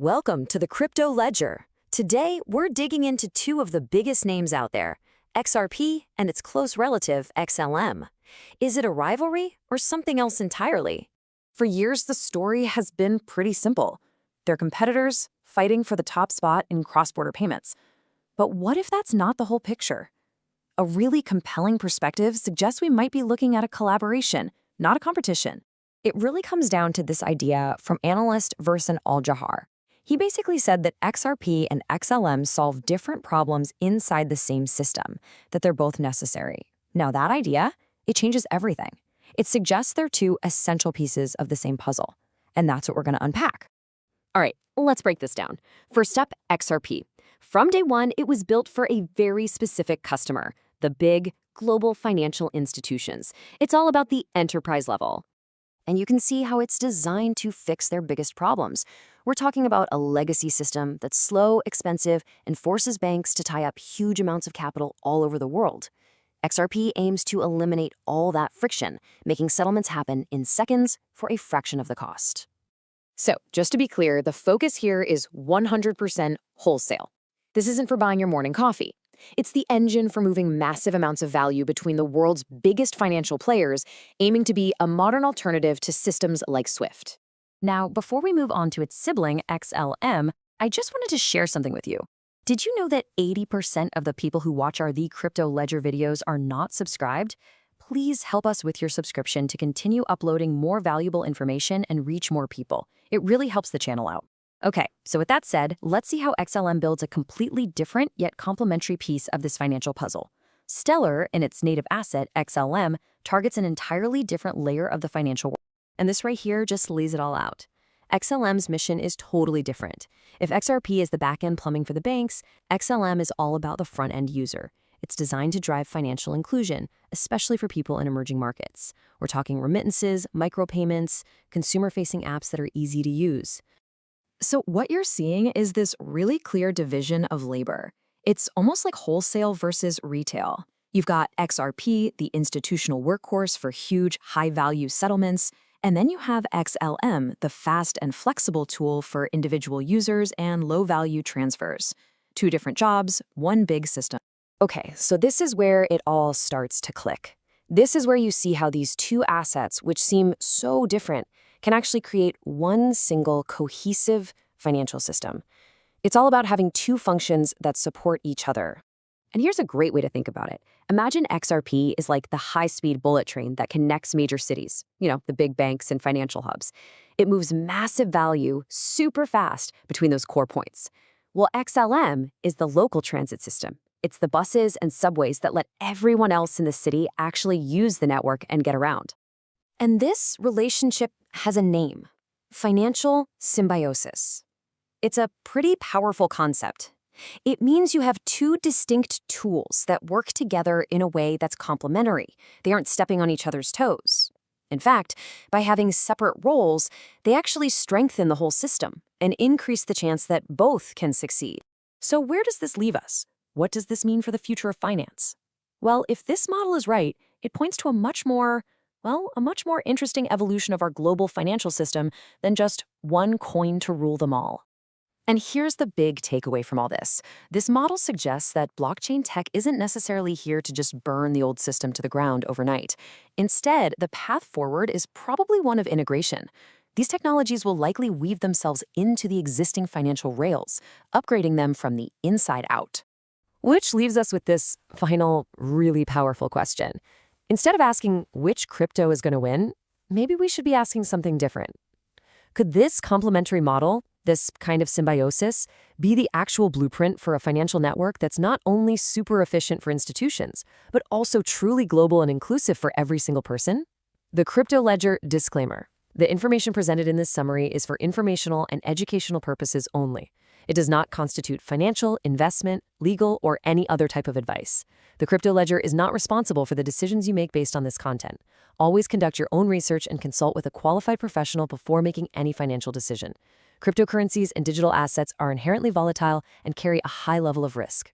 Welcome to the Crypto Ledger. Today, we're digging into two of the biggest names out there, XRP and its close relative, XLM. Is it a rivalry or something else entirely? For years, the story has been pretty simple. They're competitors fighting for the top spot in cross-border payments. But what if that's not the whole picture? A really compelling perspective suggests we might be looking at a collaboration, not a competition. It really comes down to this idea from analyst Versan Aljarrah. He basically said that XRP and XLM solve different problems inside the same system, that they're both necessary. Now that idea, it changes everything. It suggests they're two essential pieces of the same puzzle. And that's what we're going to unpack. All right, let's break this down. First up, XRP. From day one, it was built for a very specific customer, the big, global financial institutions. It's all about the enterprise level. And you can see how it's designed to fix their biggest problems. We're talking about a legacy system that's slow, expensive, and forces banks to tie up huge amounts of capital all over the world. XRP aims to eliminate all that friction, making settlements happen in seconds for a fraction of the cost. So, just to be clear, the focus here is 100% wholesale. This isn't for buying your morning coffee. It's the engine for moving massive amounts of value between the world's biggest financial players, aiming to be a modern alternative to systems like SWIFT. Now, before we move on to its sibling, XLM, I just wanted to share something with you. Did you know that 80% of the people who watch our The Crypto Ledger videos are not subscribed? Please help us with your subscription to continue uploading more valuable information and reach more people. It really helps the channel out. Okay, so with that said, let's see how XLM builds a completely different yet complementary piece of this financial puzzle. Stellar, in its native asset, XLM, targets an entirely different layer of the financial world. And this right here just lays it all out. XLM's mission is totally different. If XRP is the back-end plumbing for the banks, XLM is all about the front-end user. It's designed to drive financial inclusion, especially for people in emerging markets. We're talking remittances, micropayments, consumer-facing apps that are easy to use. So what you're seeing is this really clear division of labor. It's almost like wholesale versus retail. You've got XRP, the institutional workhorse for huge, high-value settlements, and then you have XLM, the fast and flexible tool for individual users and low-value transfers. Two different jobs, one big system. Okay, so this is where it all starts to click. This is where you see how these two assets, which seem so different, can actually create one single cohesive financial system. It's all about having two functions that support each other. And here's a great way to think about it. Imagine XRP is like the high-speed bullet train that connects major cities, the big banks and financial hubs. It moves massive value super fast between those core points. Well, XLM is the local transit system. It's the buses and subways that let everyone else in the city actually use the network and get around. And this relationship has a name: financial symbiosis. It's a pretty powerful concept. It means you have two distinct tools that work together in a way that's complementary. They aren't stepping on each other's toes. In fact, by having separate roles, they actually strengthen the whole system and increase the chance that both can succeed. So where does this leave us? What does this mean for the future of finance? Well, if this model is right, it points to a much more interesting evolution of our global financial system than just one coin to rule them all. And here's the big takeaway from all this. This model suggests that blockchain tech isn't necessarily here to just burn the old system to the ground overnight. Instead, the path forward is probably one of integration. These technologies will likely weave themselves into the existing financial rails, upgrading them from the inside out. Which leaves us with this final, really powerful question. Instead of asking which crypto is going to win, maybe we should be asking something different. Could this complementary model, this kind of symbiosis, be the actual blueprint for a financial network that's not only super efficient for institutions, but also truly global and inclusive for every single person? The Crypto Ledger disclaimer. The information presented in this summary is for informational and educational purposes only. It does not constitute financial, investment, legal, or any other type of advice. The Crypto Ledger is not responsible for the decisions you make based on this content. Always conduct your own research and consult with a qualified professional before making any financial decision. Cryptocurrencies and digital assets are inherently volatile and carry a high level of risk.